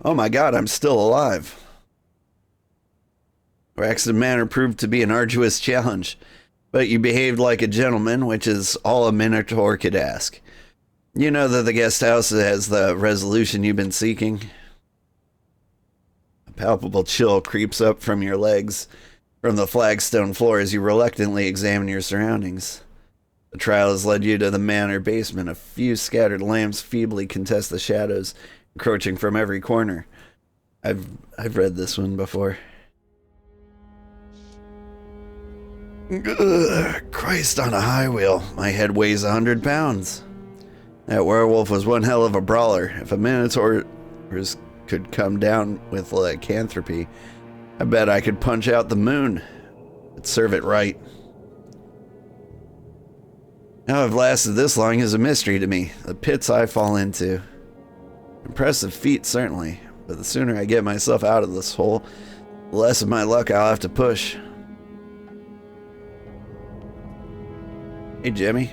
Oh my god, I'm still alive. Braxton Manor proved to be an arduous challenge, but you behaved like a gentleman, which is all a minotaur could ask. You know that the guest house has the resolution you've been seeking. A palpable chill creeps up from your legs from the flagstone floor as you reluctantly examine your surroundings. The trial has led you to the manor basement. A few scattered lamps feebly contest the shadows, encroaching from every corner. I've read this one before. Ugh, Christ on a high wheel. My head weighs 100 pounds. That werewolf was one hell of a brawler. If a minotaur could come down with lycanthropy, I bet I could punch out the moon. But serve it right. How I've lasted this long is a mystery to me. The pits I fall into. Impressive feat, certainly. But the sooner I get myself out of this hole, the less of my luck I'll have to push. Hey, Jimmy.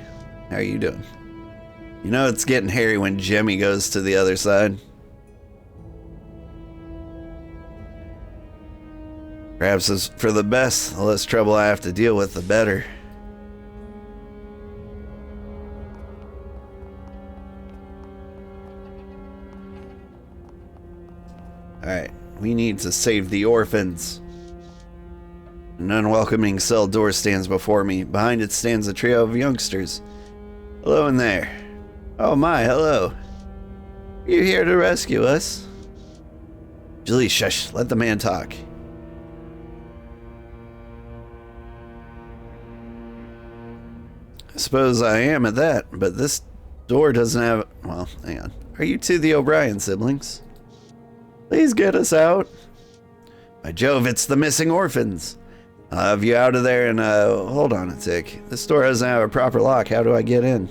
How are you doing? You know it's getting hairy when Jimmy goes to the other side. Perhaps it's for the best. The less trouble I have to deal with, the better. Alright, we need to save the orphans. An unwelcoming cell door stands before me. Behind it stands a trio of youngsters. Hello in there. Oh my, hello. You here to rescue us? Julie, shush. Let the man talk. I suppose I am at that, but this door doesn't have... Well, hang on. Are you two the O'Brien siblings? Please get us out. By Jove, it's the missing orphans. I'll have you out of there and, hold on a tick. This door doesn't have a proper lock. How do I get in?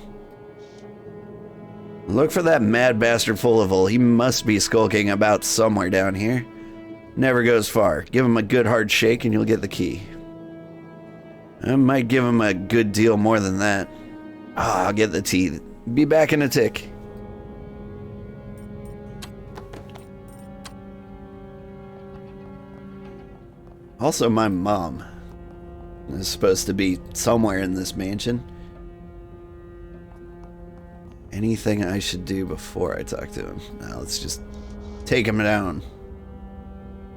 Look for that mad bastard Fullival. He must be skulking about somewhere down here. Never goes far. Give him a good hard shake and you'll get the key. I might give him a good deal more than that. I'll get the tea. Be back in a tick. Also, my mom is supposed to be somewhere in this mansion. Anything I should do before I talk to him? Now let's just take him down.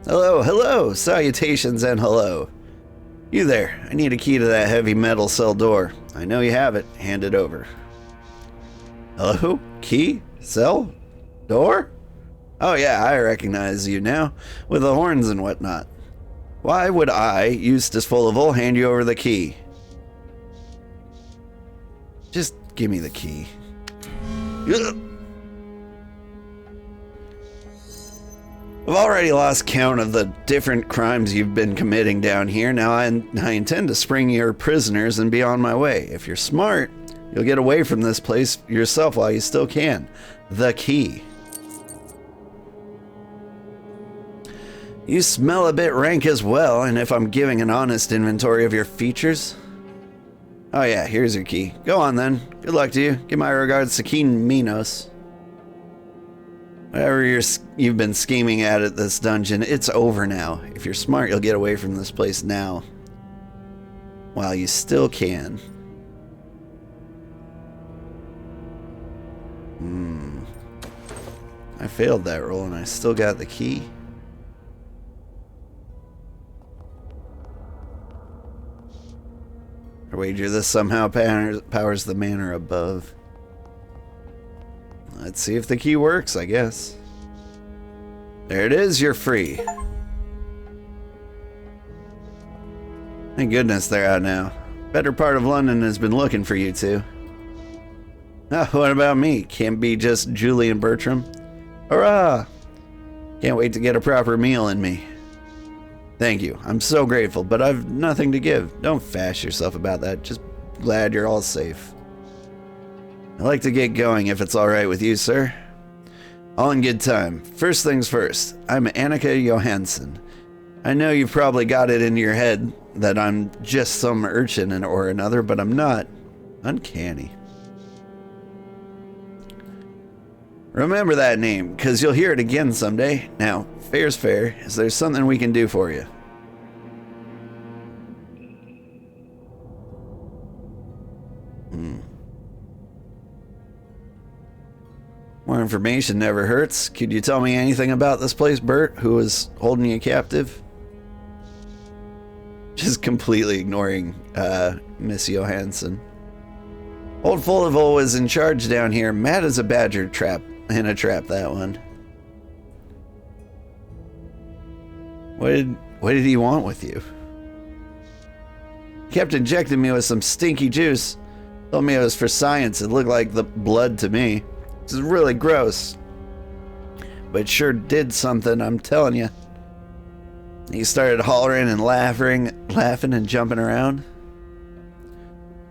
Hello, hello, salutations and hello. You there, I need a key to that heavy metal cell door. I know you have it, hand it over. Hello, key, cell, door? Oh yeah, I recognize you now, with the horns and whatnot. Why would I, Eustace Fullival, hand you over the key? Just give me the key. Ugh. I've already lost count of the different crimes you've been committing down here. Now I intend to spring your prisoners and be on my way. If you're smart, you'll get away from this place yourself while you still can. The key. You smell a bit rank as well, and if I'm giving an honest inventory of your features... Oh yeah, here's your key. Go on then. Good luck to you. Give my regards to Keen Minos. Whatever you've been scheming at this dungeon, it's over now. If you're smart, you'll get away from this place now. While you still can. I failed that roll and I still got the key. I wager this somehow powers the manor above. Let's see if the key works, I guess. There it is, you're free. Thank goodness they're out now. Better part of London has been looking for you two. Oh, what about me? Can't be just Julie and Bertram. Hurrah! Can't wait to get a proper meal in me. Thank you. I'm so grateful, but I've nothing to give. Don't fash yourself about that. Just glad you're all safe. I'd like to get going if it's all right with you, sir. All in good time. First things first. I'm Annika Johansson. I know you've probably got it in your head that I'm just some urchin or another, but I'm not. Uncanny. Remember that name, because you'll hear it again someday. Now, fair's fair. Is there something we can do for you? More information never hurts. Could you tell me anything about this place, Bert, who was holding you captive? Just completely ignoring Miss Johansson. Old Fullival was in charge down here, mad as a badger trap. In a trap, that one. What did he want with you? Kept injecting me with some stinky juice. Told me it was for science. It looked like the blood to me. This is really gross. But it sure did something, I'm telling you. He started hollering and laughing and jumping around.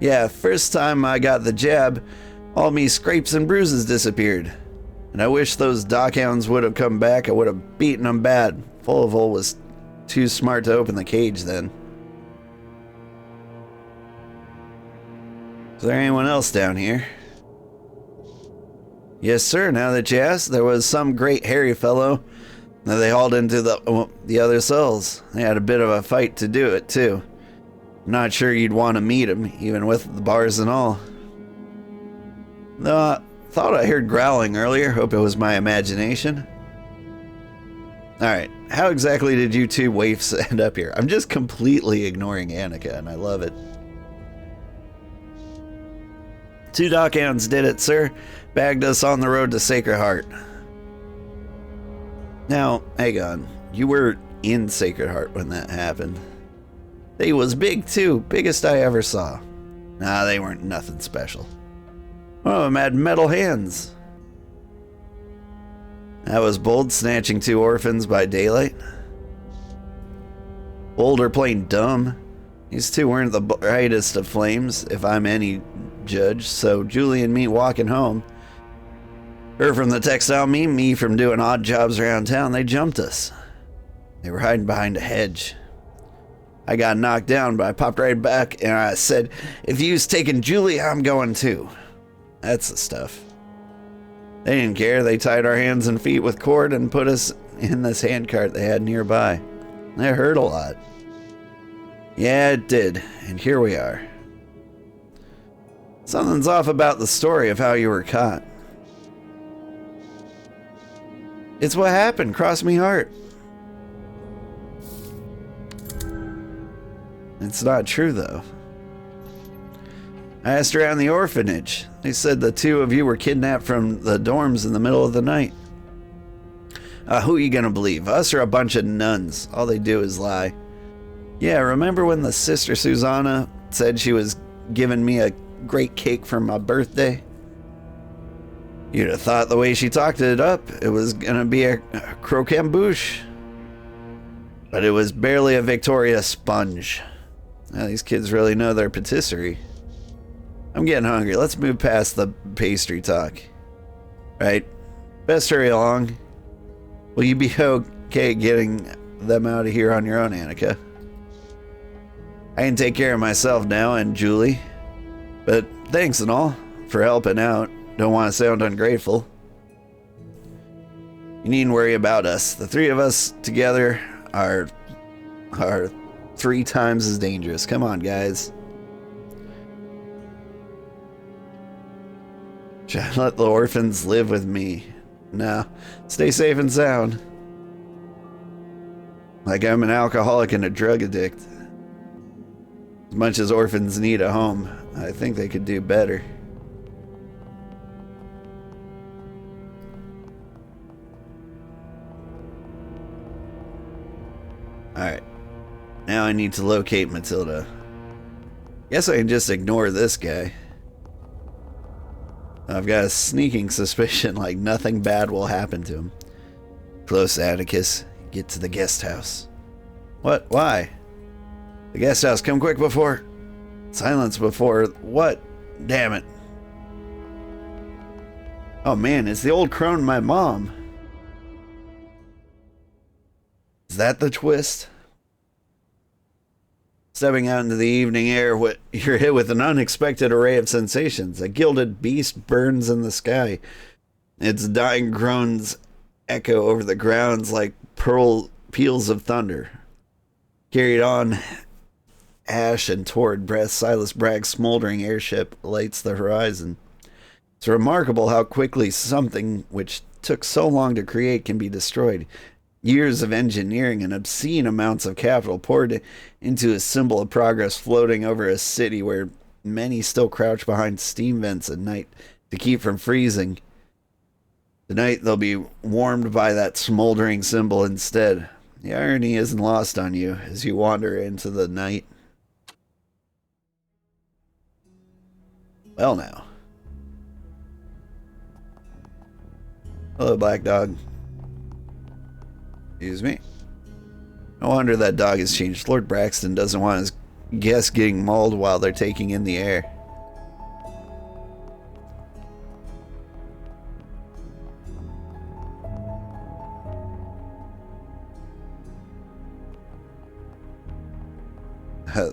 Yeah, first time I got the jab, all me scrapes and bruises disappeared. And I wish those dockhounds would have come back. I would have beaten them bad. Fullival was too smart to open the cage then. Is there anyone else down here? Yes, sir. Now that you ask, there was some great hairy fellow that they hauled into the other cells. They had a bit of a fight to do it, too. Not sure you'd want to meet him, even with the bars and all. No, thought I heard growling earlier. Hope it was my imagination. Alright, how exactly did you two waifs end up here? I'm just completely ignoring Annika, and I love it. 2 dockhounds did it, sir. Bagged us on the road to Sacred Heart. Now, hang on. You were in Sacred Heart when that happened. They was big, too. Biggest I ever saw. Nah, they weren't nothing special. One of them had metal hands. That was bold, snatching 2 orphans by daylight. Bold or plain dumb. These 2 weren't the brightest of flames, if I'm any judge, so Julie and me walking home. Her from the textile me from doing odd jobs around town, they jumped us. They were hiding behind a hedge. I got knocked down, but I popped right back and I said, if you's taking Julie, I'm going too. That's the stuff. They didn't care. They tied our hands and feet with cord and put us in this handcart they had nearby. That hurt a lot. Yeah, it did. And here we are. Something's off about the story of how you were caught. It's what happened. Cross me heart. It's not true, though. I asked around the orphanage. They said the 2 of you were kidnapped from the dorms in the middle of the night. Who are you gonna believe? Us or a bunch of nuns? All they do is lie. Yeah, remember when the sister Susanna said she was giving me a great cake for my birthday? You'd have thought the way she talked it up, it was gonna be a croquembouche. But it was barely a Victoria sponge. Now, these kids really know their patisserie. I'm getting hungry. Let's move past the pastry talk. Right? Best hurry along. Will you be okay getting them out of here on your own, Annika? I can take care of myself now and Julie. But thanks and all for helping out. Don't want to sound ungrateful. You needn't worry about us. The 3 of us together are 3 times as dangerous. Come on, guys. Should I let the orphans live with me? No. Stay safe and sound. Like I'm an alcoholic and a drug addict. As much as orphans need a home, I think they could do better. Alright. Now I need to locate Matilda. Guess I can just ignore this guy. I've got a sneaking suspicion like nothing bad will happen to him. Close, Atticus. Get to the guest house. What? Why? The guest house. Come quick before... Silence before... What? Damn it. Oh man, it's the old crone, my mom. Is that the twist? Stepping out into the evening air, you're hit with an unexpected array of sensations. A gilded beast burns in the sky. Its dying groans echo over the grounds like peals of thunder. Carried on, ash and torrid breath, Silas Bragg's smoldering airship lights the horizon. It's remarkable how quickly something which took so long to create can be destroyed. Years of engineering and obscene amounts of capital poured into a symbol of progress floating over a city where many still crouch behind steam vents at night to keep from freezing. Tonight they'll be warmed by that smoldering symbol instead. The irony isn't lost on you as you wander into the night. Well now. Hello, black dog. Excuse me. No wonder that dog has changed. Lord Braxton doesn't want his guests getting mauled while they're taking in the air.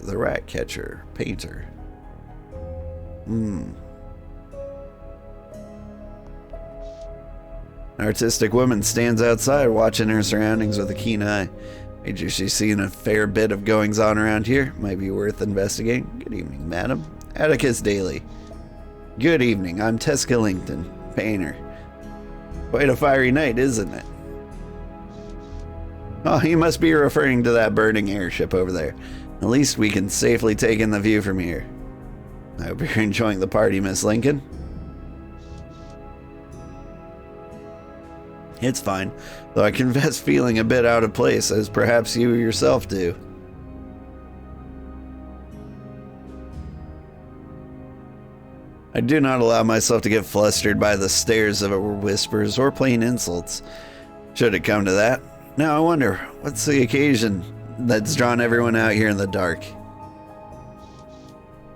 The rat catcher, painter. An artistic woman stands outside watching her surroundings with a keen eye. Major, she's seen a fair bit of goings on around here. Might be worth investigating. Good evening, madam. Atticus Daly. Good evening. I'm Tess Killington, painter. Quite a fiery night, isn't it? Oh, you must be referring to that burning airship over there. At least we can safely take in the view from here. I hope you're enjoying the party, Miss Lincoln. It's fine, though I confess feeling a bit out of place, as perhaps you yourself do. I do not allow myself to get flustered by the stares of whispers or plain insults, should it come to that. Now I wonder, what's the occasion that's drawn everyone out here in the dark?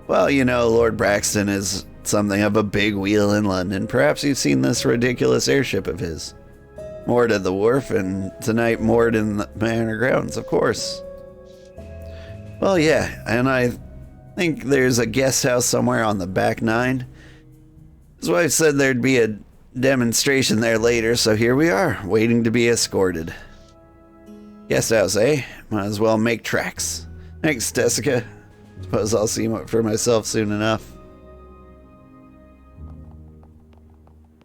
Well, you know, Lord Braxton is something of a big wheel in London. Perhaps you've seen this ridiculous airship of his. Moored at the wharf, and tonight moored in the manor grounds, of course. Well, yeah, and I think there's a guest house somewhere on the back nine. His wife said there'd be a demonstration there later, so here we are, waiting to be escorted. Guest house, eh? Might as well make tracks. Thanks, Jessica. Suppose I'll see for myself soon enough.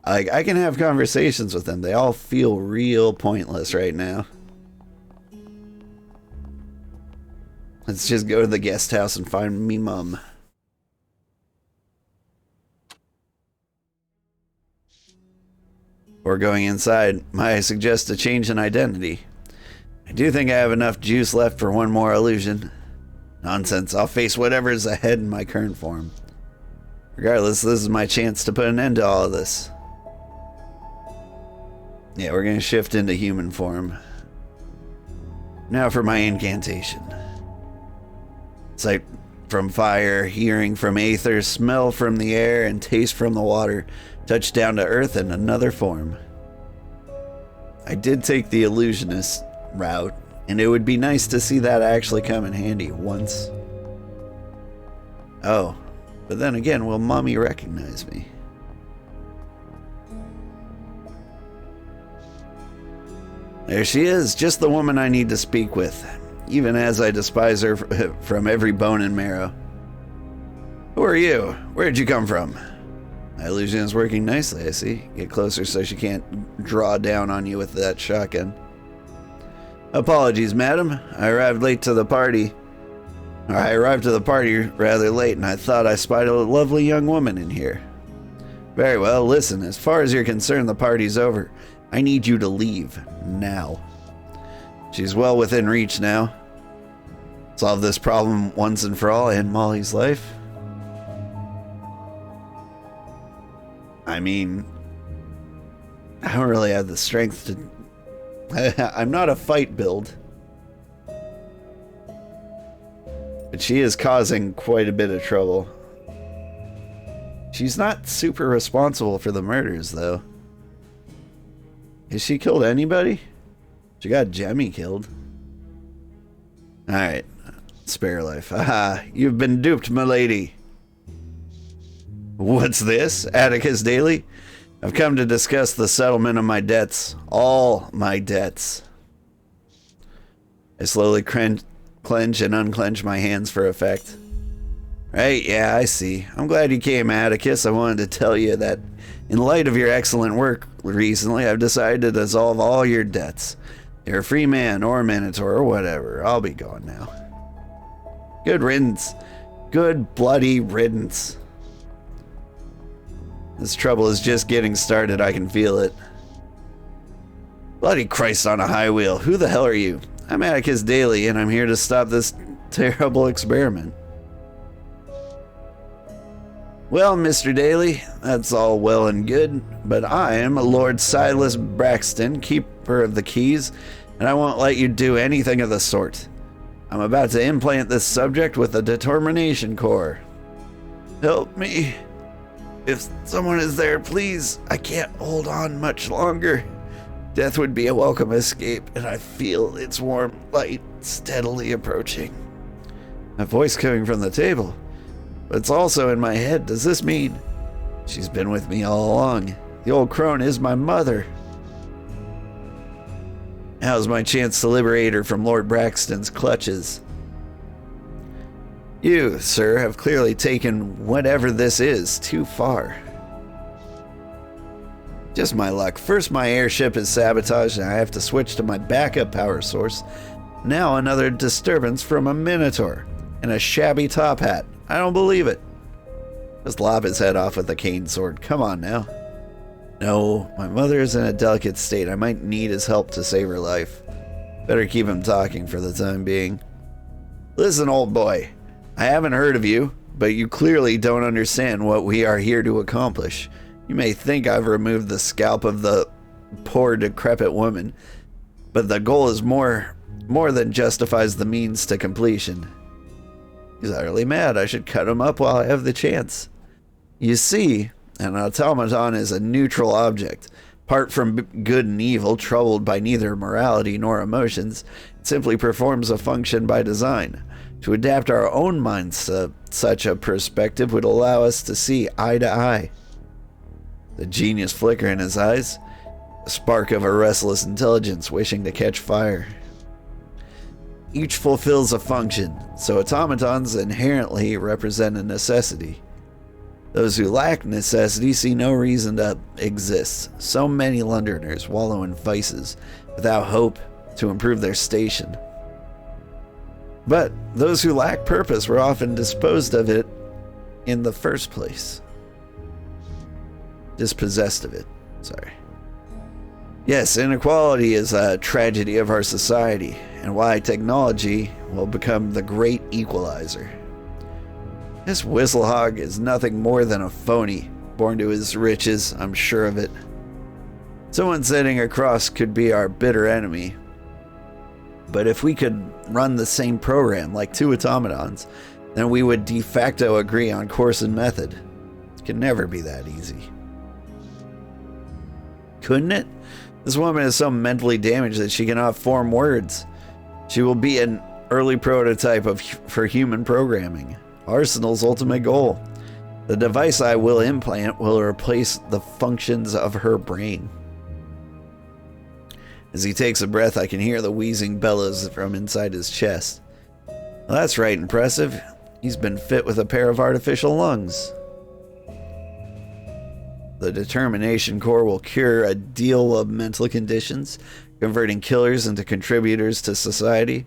I can have conversations with them. They all feel real pointless right now. Let's just go to the guest house and find me mum. Before going inside, I suggest a change in identity. I do think I have enough juice left for one more illusion. Nonsense, I'll face whatever's ahead in my current form. Regardless, this is my chance to put an end to all of this. Yeah, we're going to shift into human form. Now for my incantation. Sight from fire, hearing from aether, smell from the air, and taste from the water. Touch down to earth in another form. I did take the illusionist route, and it would be nice to see that actually come in handy once. Oh, but then again, will Mommy recognize me? There she is, just the woman I need to speak with, even as I despise her from every bone and marrow. Who are you? Where'd you come from? My illusion is working nicely, I see. Get closer so she can't draw down on you with that shotgun. Apologies, madam. I arrived to the party rather late, and I thought I spied a lovely young woman in here. Very well, listen, as far as you're concerned, the party's over. I need you to leave, now. She's well within reach now. Solve this problem once and for all in Molly's life. I mean, I don't really have the strength to... I'm not a fight build. But she is causing quite a bit of trouble. She's not super responsible for the murders, though. Has she killed anybody? She got Jemmy killed. Alright. Spare life. Aha, you've been duped, milady. What's this? Atticus Daly? I've come to discuss the settlement of my debts. All my debts. I slowly clench and unclench my hands for effect. Right, yeah, I see. I'm glad you came, Atticus. I wanted to tell you that in light of your excellent work recently, I've decided to dissolve all your debts. You're a free man or minotaur or whatever. I'll be going now. Good riddance. Good bloody riddance. This trouble is just getting started. I can feel it. Bloody Christ on a high wheel. Who the hell are you? I'm Atticus Daly, and I'm here to stop this terrible experiment. Well, Mr. Daly, that's all well and good, but I am Lord Silas Braxton, keeper of the keys, and I won't let you do anything of the sort. I'm about to implant this subject with a determination core. Help me. If someone is there, please. I can't hold on much longer. Death would be a welcome escape, and I feel its warm light steadily approaching. A voice coming from the table. But it's also in my head. Does this mean she's been with me all along? The old crone is my mother. Now's my chance to liberate her from Lord Braxton's clutches. You, sir, have clearly taken whatever this is too far. Just my luck. First my airship is sabotaged and I have to switch to my backup power source. Now another disturbance from a minotaur and a shabby top hat. I don't believe it. Just lop his head off with a cane sword. Come on now. No, my mother is in a delicate state. I might need his help to save her life. Better keep him talking for the time being. Listen, old boy. I haven't heard of you, but you clearly don't understand what we are here to accomplish. You may think I've removed the scalp of the poor decrepit woman, but the goal is more than justifies the means to completion. He's utterly mad. I should cut him up while I have the chance. You see, an automaton is a neutral object. Apart from good and evil, troubled by neither morality nor emotions, it simply performs a function by design. To adapt our own minds to such a perspective would allow us to see eye to eye. The genius flicker in his eyes, a spark of a restless intelligence wishing to catch fire. Each fulfills a function, so automatons inherently represent a necessity. Those who lack necessity see no reason to exist. So many Londoners wallow in vices without hope to improve their station. But those who lack purpose were often disposed of it in the first place. Dispossessed of it, sorry. Yes, inequality is a tragedy of our society, and why technology will become the great equalizer. This Whistlehog is nothing more than a phony, born to his riches, I'm sure of it. Someone sitting across could be our bitter enemy. But if we could run the same program like two automatons, then we would de facto agree on Courtesan method. It can never be that easy. Couldn't it? This woman is so mentally damaged that she cannot form words. She will be an early prototype for human programming. Arsenal's ultimate goal. The device I will implant will replace the functions of her brain. As he takes a breath, I can hear the wheezing bellows from inside his chest. Well, that's right impressive. He's been fit with a pair of artificial lungs. The determination core will cure a deal of mental conditions, converting killers into contributors to society.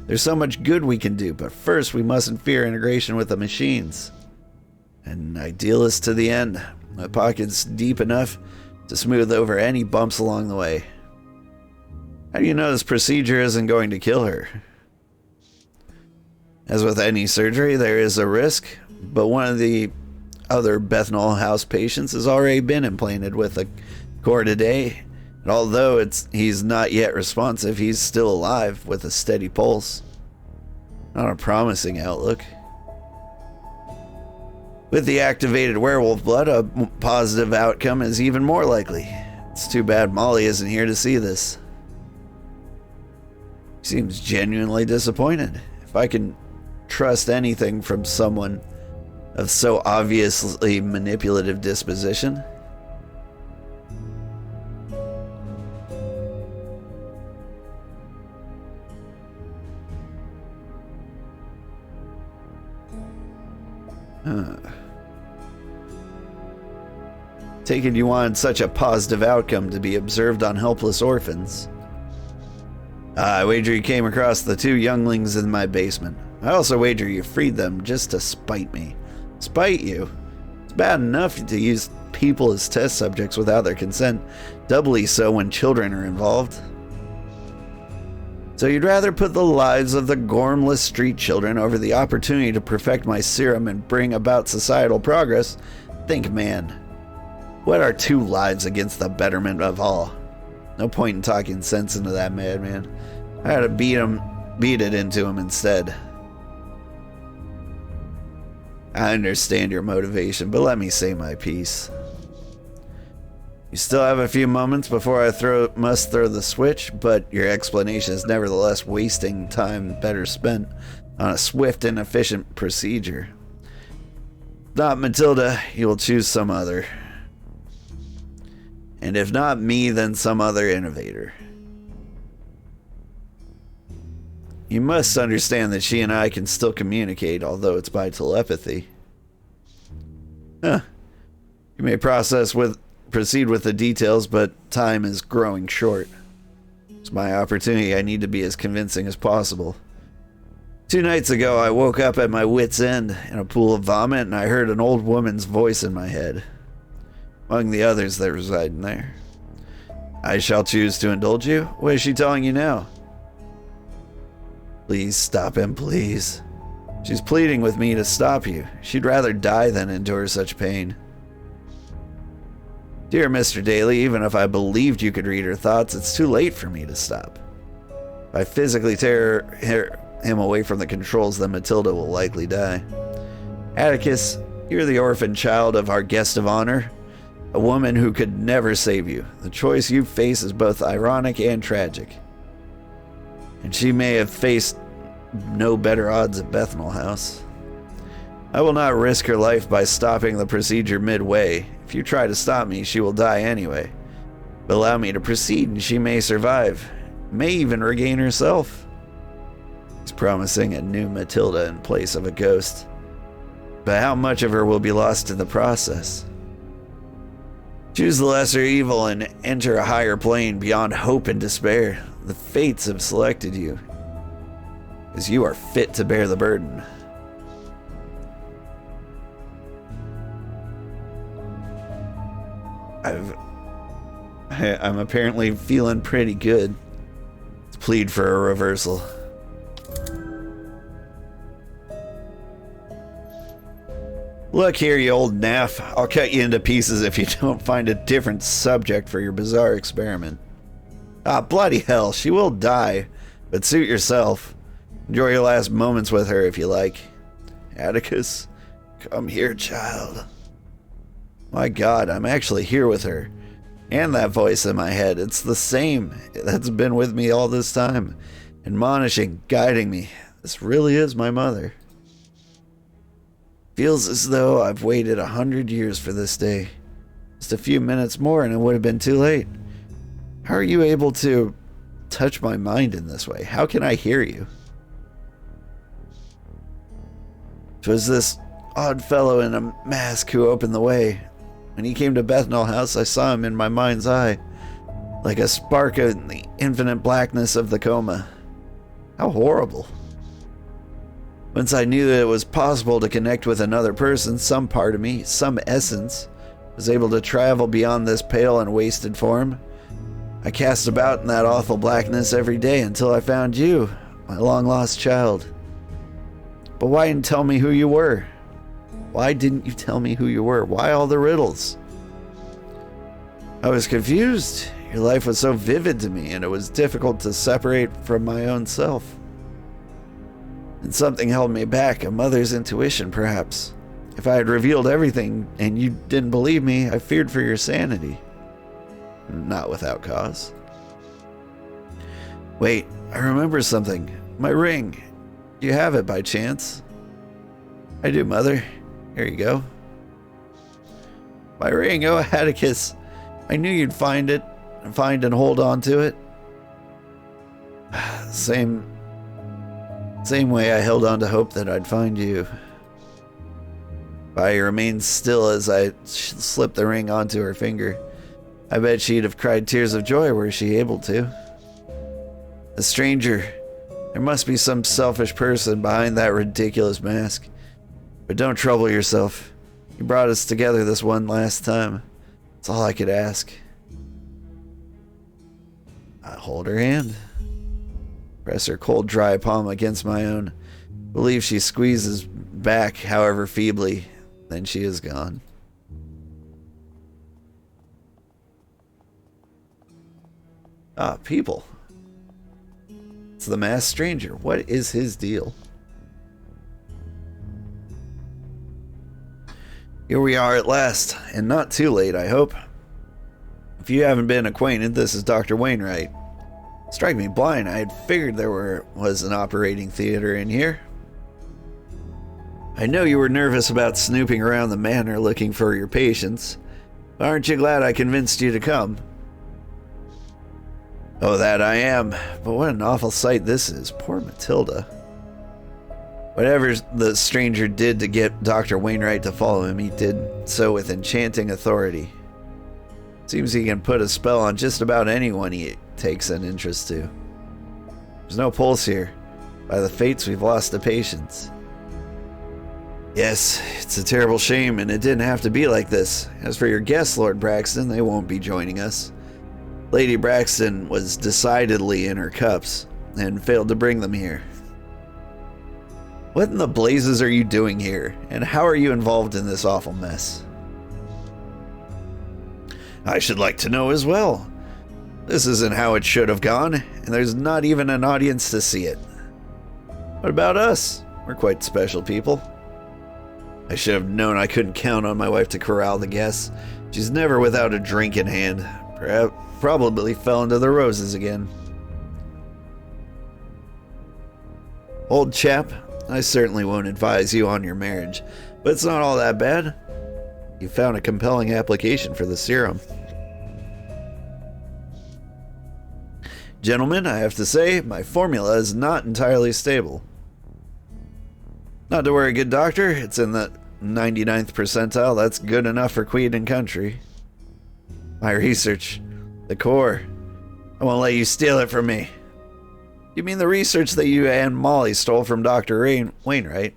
There's so much good we can do, but first we mustn't fear integration with the machines. An idealist to the end. My pocket's deep enough to smooth over any bumps along the way. How do you know this procedure isn't going to kill her? As with any surgery, there is a risk, but one of the other Bethnal House patients has already been implanted with a core today, and although he's not yet responsive, he's still alive with a steady pulse. Not a promising outlook. With the activated werewolf blood, a positive outcome is even more likely. It's too bad Molly isn't here to see this. She seems genuinely disappointed. If I can trust anything from someone of so obviously manipulative disposition. Take it you wanted such a positive outcome to be observed on helpless orphans. I wager you came across the 2 younglings in my basement. I also wager you freed them just to spite me. Spite you? It's bad enough to use people as test subjects without their consent, doubly so when children are involved. So you'd rather put the lives of the gormless street children over the opportunity to perfect my serum and bring about societal progress? Think, man. What are 2 lives against the betterment of all? No point in talking sense into that madman. I had to beat it into him instead. I understand your motivation, but let me say my piece. You still have a few moments before I must throw the switch, but your explanation is nevertheless wasting time better spent on a swift and efficient procedure. Not Matilda, you will choose some other. And if not me, then some other innovator. You must understand that she and I can still communicate, although it's by telepathy. You may proceed with the details, but time is growing short. It's my opportunity. I need to be as convincing as possible. 2 nights ago, I woke up at my wit's end in a pool of vomit, and I heard an old woman's voice in my head, among the others that reside in there. I shall choose to indulge you. What is she telling you now? Please stop him, please. She's pleading with me to stop you. She'd rather die than endure such pain. Dear Mr. Daly, even if I believed you could read her thoughts, it's too late for me to stop. If I physically tear him away from the controls, then Matilda will likely die. Atticus, you're the orphan child of our guest of honor, a woman who could never save you. The choice you face is both ironic and tragic. And she may have faced no better odds at Bethnal House. I will not risk her life by stopping the procedure midway. If you try to stop me, she will die anyway. But allow me to proceed and she may survive. May even regain herself. He's promising a new Matilda in place of a ghost. But how much of her will be lost in the process? Choose the lesser evil and enter a higher plane beyond hope and despair. The fates have selected you, because you are fit to bear the burden. I'm apparently feeling pretty good. Let's plead for a reversal. Look here, you old naff. I'll cut you into pieces if you don't find a different subject for your bizarre experiment. Ah, bloody hell, she will die, but suit yourself. Enjoy your last moments with her if you like. Atticus, come here, child. My God, I'm actually here with her. And that voice in my head, it's the same. That's been with me all this time. Admonishing, guiding me. This really is my mother. Feels as though I've waited 100 years for this day. Just a few minutes more and it would have been too late. How are you able to touch my mind in this way? How can I hear you? It was this odd fellow in a mask who opened the way. When he came to Bethnal House, I saw him in my mind's eye, like a spark in the infinite blackness of the coma. How horrible. Once I knew that it was possible to connect with another person, some part of me, some essence, was able to travel beyond this pale and wasted form. I cast about in that awful blackness every day until I found you, my long-lost child. But why didn't you tell me who you were? Why didn't you tell me who you were? Why all the riddles? I was confused. Your life was so vivid to me, and it was difficult to separate from my own self. And something held me back, a mother's intuition, perhaps. If I had revealed everything and you didn't believe me, I feared for your sanity. Not without cause. Wait, I remember something. My ring. Do you have it by chance? I do, Mother. Here you go. My ring, oh Atticus. I knew you'd find it, and hold on to it. Same way I held on to hope that I'd find you. Bobby remained still as I slipped the ring onto her finger. I bet she'd have cried tears of joy were she able to. A stranger. There must be some selfish person behind that ridiculous mask. But don't trouble yourself. You brought us together this one last time. That's all I could ask. I hold her hand. Press her cold, dry palm against my own. Believe she squeezes back, however feebly. Then she is gone. Ah, people. It's the masked stranger. What is his deal? Here we are at last, and not too late, I hope. If you haven't been acquainted, this is Dr. Wainwright. Strike me blind, I had figured there was an operating theater in here. I know you were nervous about snooping around the manor looking for your patients. Aren't you glad I convinced you to come? Oh, that I am. But what an awful sight this is. Poor Matilda. Whatever the stranger did to get Dr. Wainwright to follow him, he did so with enchanting authority. Seems he can put a spell on just about anyone he takes an interest to. There's no pulse here. By the fates, we've lost the patients. Yes, it's a terrible shame, and it didn't have to be like this. As for your guests, Lord Braxton, they won't be joining us. Lady Braxton was decidedly in her cups, and failed to bring them here. What in the blazes are you doing here, and how are you involved in this awful mess? I should like to know as well. This isn't how it should have gone, and there's not even an audience to see it. What about us? We're quite special people. I should have known I couldn't count on my wife to corral the guests. She's never without a drink in hand. Probably fell into the roses again. Old chap, I certainly won't advise you on your marriage, but it's not all that bad. You found a compelling application for the serum. Gentlemen, I have to say, my formula is not entirely stable. Not to worry, good doctor. It's in the 99th percentile. That's good enough for Queen and country. My research. The core. I won't let you steal it from me. You mean the research that you and Molly stole from Dr. Wainwright?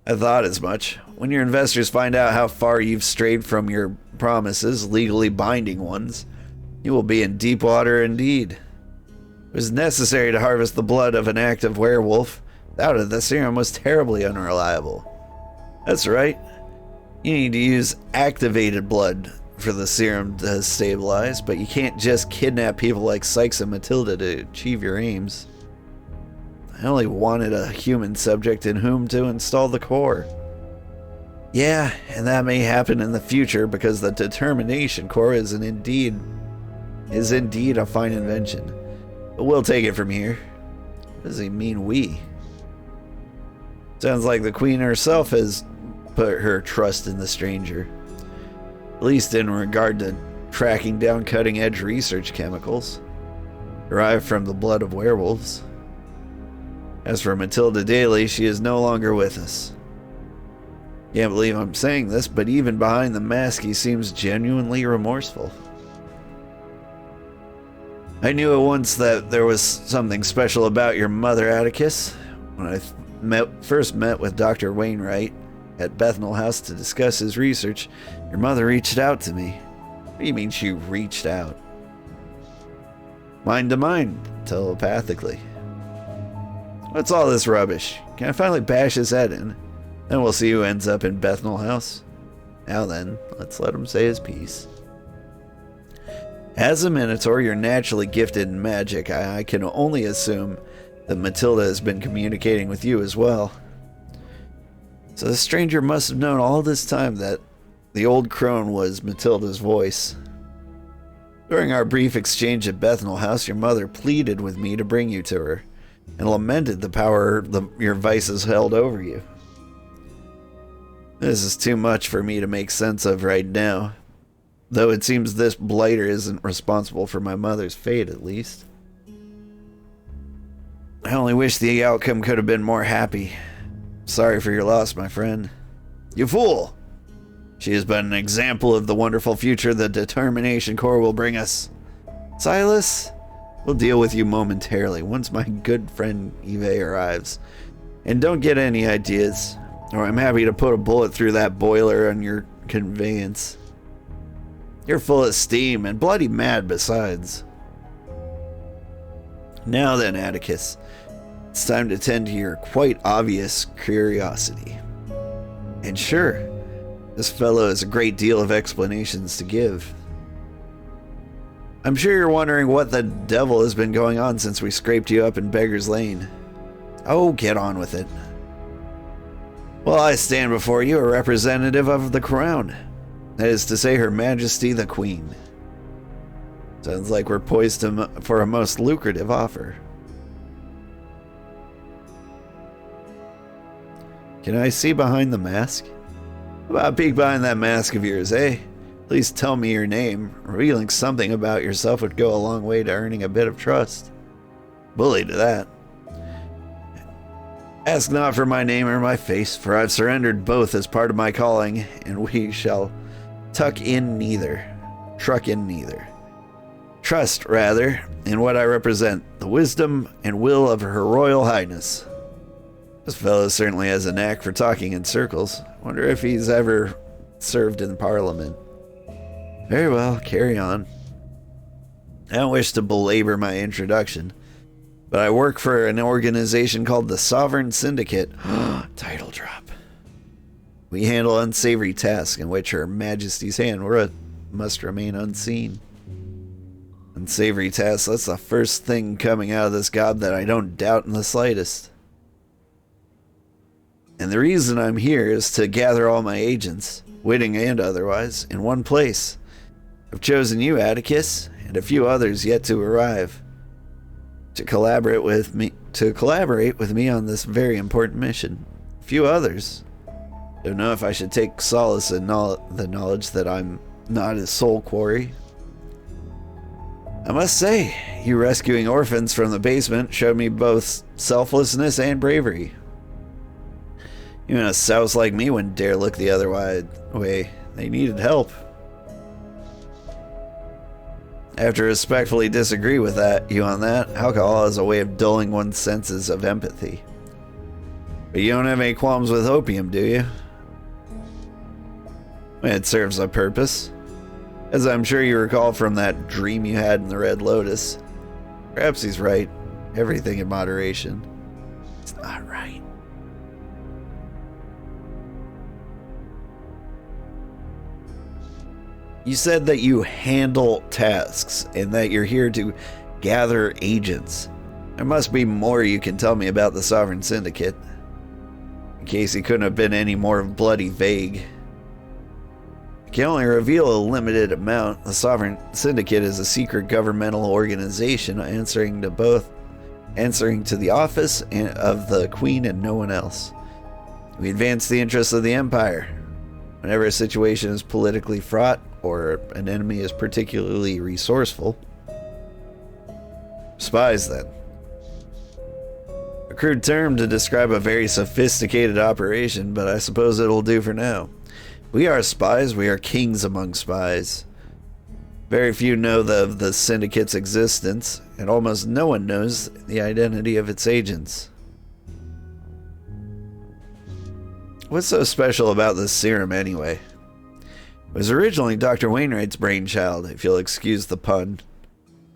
I thought as much. When your investors find out how far you've strayed from your promises, legally binding ones, you will be in deep water indeed. It was necessary to harvest the blood of an active werewolf. Without it, the serum was terribly unreliable. That's right. You need to use activated blood for the serum to stabilize, but you can't just kidnap people like Sykes and Matilda to achieve your aims. I only wanted a human subject in whom to install the core. Yeah, and that may happen in the future because the determination core is indeed a fine invention. But we'll take it from here. What does he mean, we? Sounds like the Queen herself has put her trust in the stranger. At least in regard to tracking down cutting-edge research chemicals derived from the blood of werewolves. As for Matilda Daly, she is no longer with us. Can't believe I'm saying this, but even behind the mask he seems genuinely remorseful. I knew at once that there was something special about your mother, Atticus. When I first met with Dr. Wainwright at Bethnal House to discuss his research, your mother reached out to me. What do you mean she reached out? Mind to mind, telepathically. What's all this rubbish? Can I finally bash his head in? Then we'll see who ends up in Bethnal House. Now then, let's let him say his piece. As a minotaur, you're naturally gifted in magic. I can only assume that Matilda has been communicating with you as well. So the stranger must have known all this time that the old crone was Matilda's voice. During our brief exchange at Bethnal House, your mother pleaded with me to bring you to her, and lamented the power your vices held over you. This is too much for me to make sense of right now, though it seems this blighter isn't responsible for my mother's fate, at least. I only wish the outcome could have been more happy. Sorry for your loss, my friend. You fool! She has been an example of the wonderful future the Determination Corps will bring us. Silas, we'll deal with you momentarily once my good friend Eve arrives. And don't get any ideas, or I'm happy to put a bullet through that boiler on your conveyance. You're full of steam and bloody mad besides. Now then, Atticus, it's time to tend to your quite obvious curiosity. And sure, this fellow has a great deal of explanations to give. I'm sure you're wondering what the devil has been going on since we scraped you up in Beggar's Lane. Oh, get on with it. Well, I stand before you a representative of the crown. That is to say, Her Majesty the Queen. Sounds like we're poised for a most lucrative offer. Can I see behind the mask? How about a peek behind that mask of yours, eh? Please tell me your name. Revealing something about yourself would go a long way to earning a bit of trust. Bully to that. Ask not for my name or my face, for I've surrendered both as part of my calling, and we shall truck in neither. Trust, rather, in what I represent, the wisdom and will of Her Royal Highness. This fellow certainly has a knack for talking in circles. Wonder if he's ever served in Parliament. Very well, carry on. I don't wish to belabor my introduction, but I work for an organization called the Sovereign Syndicate. Title drop. We handle unsavory tasks in which Her Majesty's hand must remain unseen. Unsavory tasks, that's the first thing coming out of this gob that I don't doubt in the slightest. And the reason I'm here is to gather all my agents, witting and otherwise, in one place. I've chosen you, Atticus, and a few others yet to arrive, to collaborate with me on this very important mission. A few others. Don't know if I should take solace in the knowledge that I'm not his sole quarry. I must say, you rescuing orphans from the basement showed me both selflessness and bravery. Even a souse like me wouldn't dare look the other way. They needed help. I have to respectfully disagree with you on that. Alcohol is a way of dulling one's senses of empathy. But you don't have any qualms with opium, do you? It serves a purpose. As I'm sure you recall from that dream you had in the Red Lotus. Perhaps he's right. Everything in moderation. It's not right. You said that you handle tasks and that you're here to gather agents. There must be more you can tell me about the Sovereign Syndicate. In case he couldn't have been any more bloody vague. I can only reveal a limited amount. The Sovereign Syndicate is a secret governmental organization answering to the office of the Queen and no one else. We advance the interests of the Empire. Whenever a situation is politically fraught or an enemy is particularly resourceful. Spies, then. A crude term to describe a very sophisticated operation, but I suppose it'll do for now. We are spies. We are kings among spies. Very few know of the Syndicate's existence, and almost no one knows the identity of its agents. What's so special about this serum, anyway? It was originally Dr. Wainwright's brainchild, if you'll excuse the pun.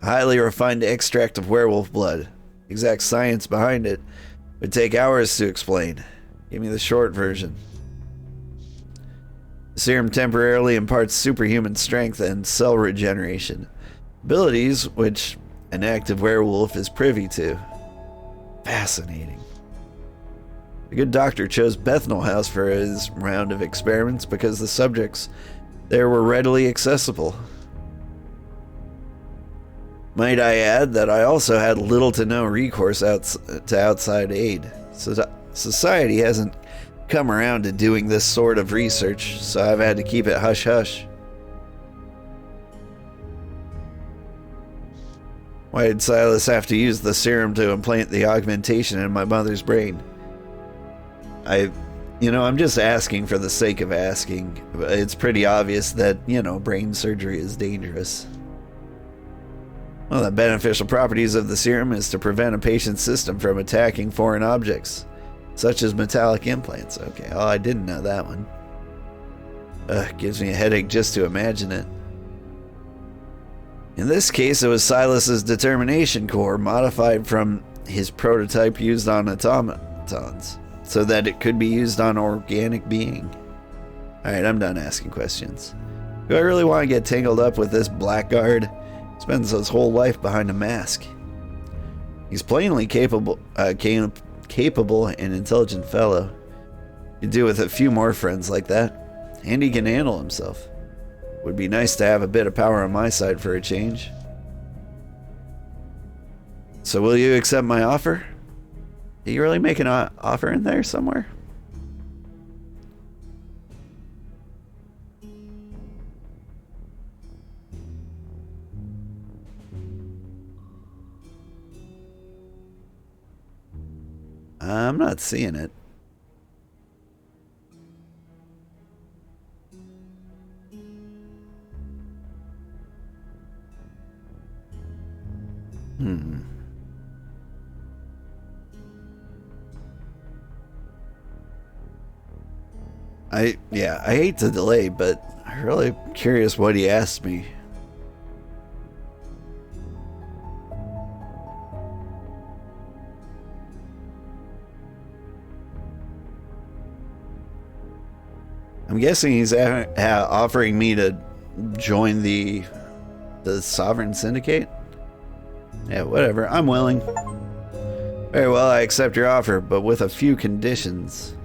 A highly refined extract of werewolf blood. The exact science behind it would take hours to explain. Give me the short version. The serum temporarily imparts superhuman strength and cell regeneration, abilities which an active werewolf is privy to. Fascinating. The good doctor chose Bethnal House for his round of experiments because the subjects there were readily accessible. Might I add that I also had little to no recourse to outside aid. Society hasn't come around to doing this sort of research, so I've had to keep it hush-hush. Why did Silas have to use the serum to implant the augmentation in my mother's brain? I'm just asking for the sake of asking. It's pretty obvious that, brain surgery is dangerous. One of the beneficial properties of the serum is to prevent a patient's system from attacking foreign objects, such as metallic implants. Okay, I didn't know that one. Gives me a headache just to imagine it. In this case, it was Silas's determination core modified from his prototype used on automatons, so that it could be used on organic being. Alright, I'm done asking questions. Do I really want to get tangled up with this blackguard? Spends his whole life behind a mask. He's plainly capable and intelligent fellow. Could do with a few more friends like that. And he can handle himself. Would be nice to have a bit of power on my side for a change. So will you accept my offer? Did you really make an offer in there somewhere? I'm not seeing it. I hate to delay, but I'm really curious what he asked me. I'm guessing he's offering me to join the Sovereign Syndicate? Yeah, whatever. I'm willing. Very well, I accept your offer, but with a few conditions.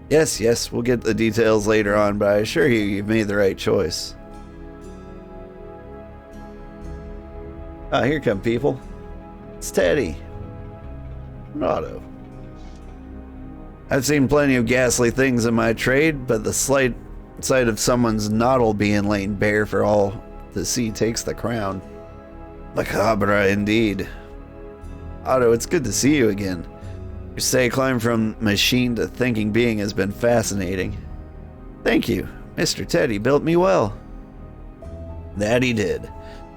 Yes, we'll get the details later on, but I assure you, you've made the right choice. Ah, here come people. It's Teddy. And Otto. I've seen plenty of ghastly things in my trade, but the slight sight of someone's knuckle being laid bare for all to see takes the crown. Macabre indeed. Otto, it's good to see you again. Your stay climb from machine to thinking being has been fascinating. Thank you. Mr. Teddy built me well. That he did.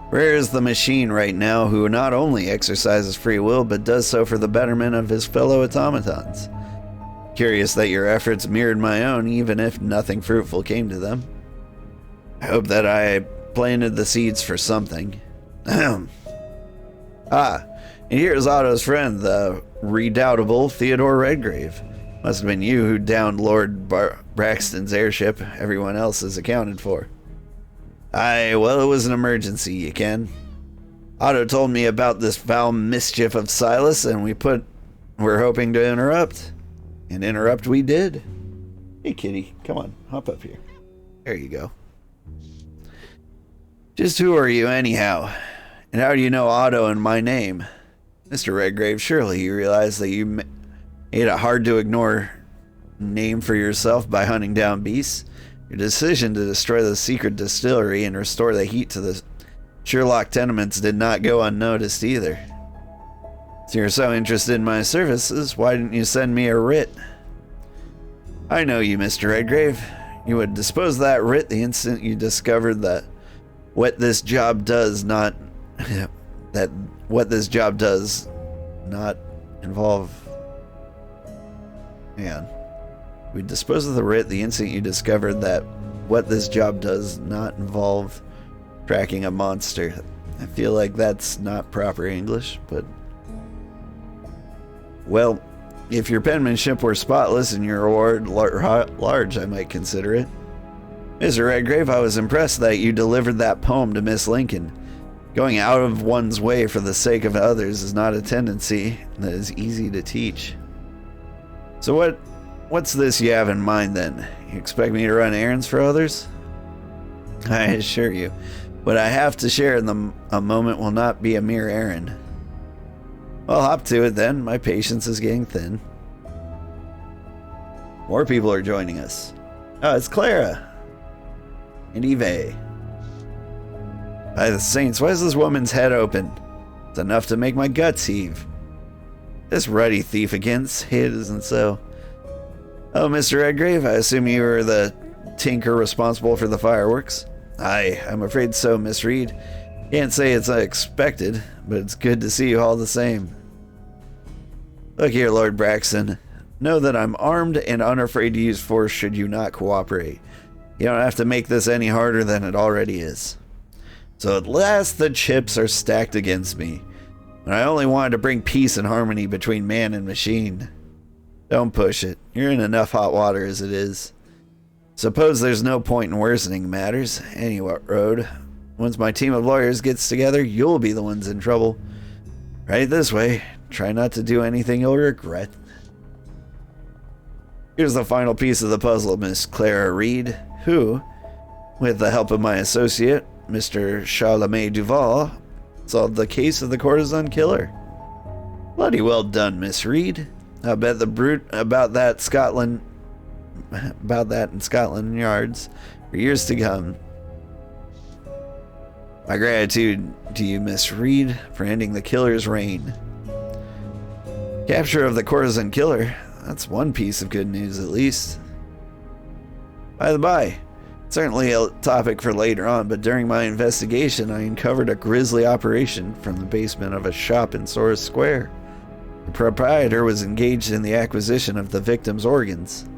Rare is the machine right now who not only exercises free will, but does so for the betterment of his fellow automatons. Curious that your efforts mirrored my own, even if nothing fruitful came to them. I hope that I planted the seeds for something. And here's Otto's friend, the redoubtable Theodore Redgrave. Must have been you who downed Lord Braxton's airship. Everyone else is accounted for. Well, it was an emergency, you can. Otto told me about this foul mischief of Silas, and we're hoping to interrupt. And interrupt we did. Hey, kitty, come on, hop up here. There you go. Just who are you, anyhow? And how do you know Otto and my name? Mr. Redgrave, surely you realize that you made a hard-to-ignore name for yourself by hunting down beasts? Your decision to destroy the secret distillery and restore the heat to the Sherlock tenements did not go unnoticed either. So you're so interested in my services, why didn't you send me a writ? I know you, Mr. Redgrave. You would dispose that writ the instant you discovered that what this job does not involve. Man. We dispose of the writ the instant you discovered that what this job does not involve tracking a monster. I feel like that's not proper English, but... Well, if your penmanship were spotless and your award large, I might consider it. Mr. Redgrave, I was impressed that you delivered that poem to Miss Lincoln. Going out of one's way for the sake of others is not a tendency that is easy to teach. So what's this you have in mind then? You expect me to run errands for others? I assure you, what I have to share in a moment will not be a mere errand. Well, hop to it then. My patience is getting thin. More people are joining us. Oh, it's Clara. And Eve. By the saints, why is this woman's head open? It's enough to make my guts heave. This ruddy thief against his, and so Oh, Mr. Redgrave, I assume you were the tinker responsible for the fireworks? Aye, I'm afraid so, Miss Reed. Can't say it's unexpected, but it's good to see you all the same. Look here, Lord Braxton. Know that I'm armed and unafraid to use force should you not cooperate. You don't have to make this any harder than it already is. So at last the chips are stacked against me. And I only wanted to bring peace and harmony between man and machine. Don't push it. You're in enough hot water as it is. Suppose there's no point in worsening matters. Anyway, Road. Once my team of lawyers gets together, you'll be the ones in trouble. Right this way. Try not to do anything you'll regret. Here's the final piece of the puzzle, Miss Clara Reed, who, with the help of my associate, Mr. Charlemagne Duval, solved the case of the Courtesan killer. Bloody well done, Miss Reed. I bet the brute about that in Scotland Yards for years to come. My gratitude to you, Miss Reed, for ending the killer's reign. Capture of the Courtesan killer. That's one piece of good news, at least. By the by, certainly a topic for later on, but during my investigation, I uncovered a grisly operation from the basement of a shop in Soros Square. The proprietor was engaged in the acquisition of the victim's organs.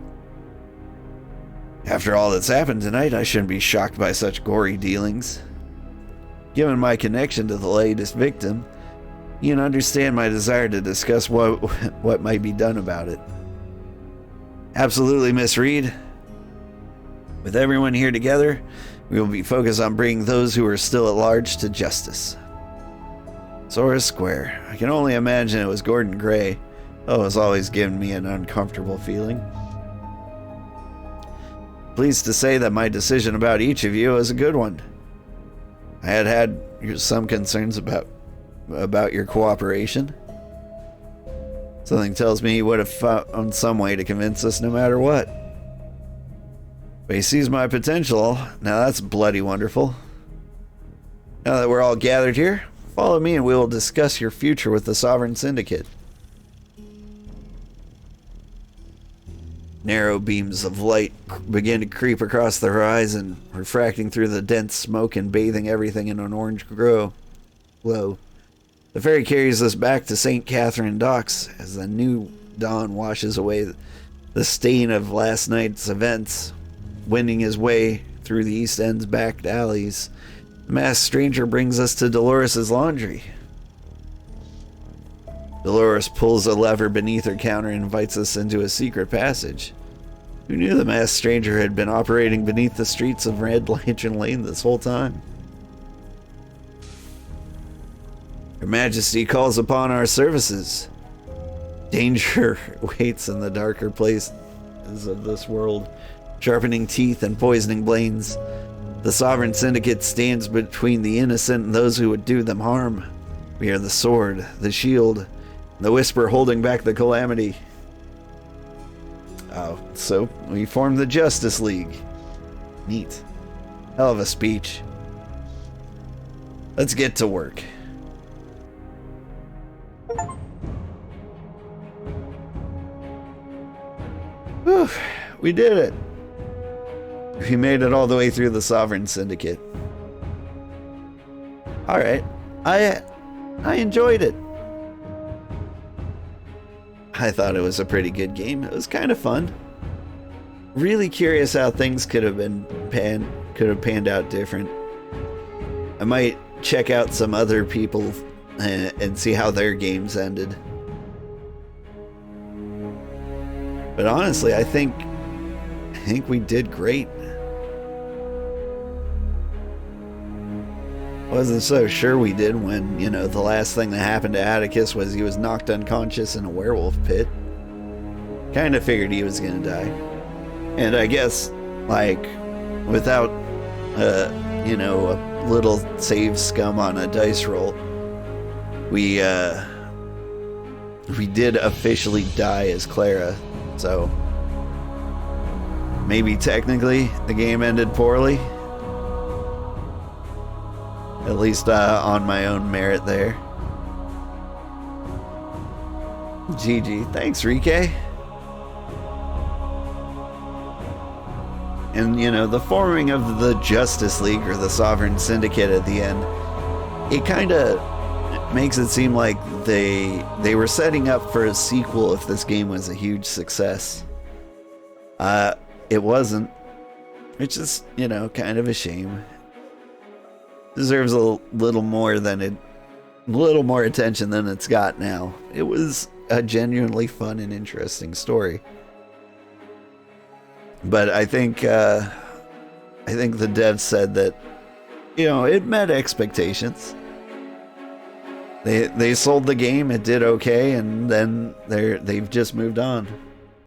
After all that's happened tonight, I shouldn't be shocked by such gory dealings. Given my connection to the latest victim, you can understand my desire to discuss what might be done about it. Absolutely, Miss Reed. With everyone here together, we will be focused on bringing those who are still at large to justice. Soros Square. I can only imagine it was Gordon Gray. Oh, it's always given me an uncomfortable feeling. Pleased to say that my decision about each of you is a good one. I had some concerns about your cooperation. Something tells me he would have found some way to convince us no matter what. But he sees my potential. Now that's bloody wonderful. Now that we're all gathered here, follow me and we will discuss your future with the Sovereign Syndicate. Narrow beams of light begin to creep across the horizon, refracting through the dense smoke and bathing everything in an orange glow. The ferry carries us back to St. Catherine Docks as the new dawn washes away the stain of last night's events. Wending his way through the East End's back alleys, the masked stranger brings us to Dolores' laundry. Dolores pulls a lever beneath her counter and invites us into a secret passage. Who knew the masked stranger had been operating beneath the streets of Red Lantern Lane this whole time? Her Majesty calls upon our services. Danger waits in the darker places of this world, sharpening teeth and poisoning blades. The Sovereign Syndicate stands between the innocent and those who would do them harm. We are the sword, the shield, the whisper holding back the calamity. Oh, so we formed the Justice League. Neat. Hell of a speech. Let's get to work. Whew, we did it. We made it all the way through the Sovereign Syndicate. Alright. I enjoyed it. I thought it was a pretty good game. It was kind of fun. Really curious how things could have panned out different. I might check out some other people and see how their games ended. But honestly, I think we did great. Wasn't so sure we did when, the last thing that happened to Atticus was he was knocked unconscious in a werewolf pit. Kind of figured he was gonna die. And I guess, without, a little save scum on a dice roll, we did officially die as Clara. So, maybe technically the game ended poorly. At least on my own merit there. GG. Thanks, Rike. And, you know, the forming of the Justice League or the Sovereign Syndicate at the end, it kind of makes it seem like they were setting up for a sequel if this game was a huge success. It wasn't, which is, you know, kind of a shame. Deserves a little more attention than it's got now. It was a genuinely fun and interesting story. But I think the devs said that, you know, it met expectations. They sold the game, it did okay, and then they've just moved on.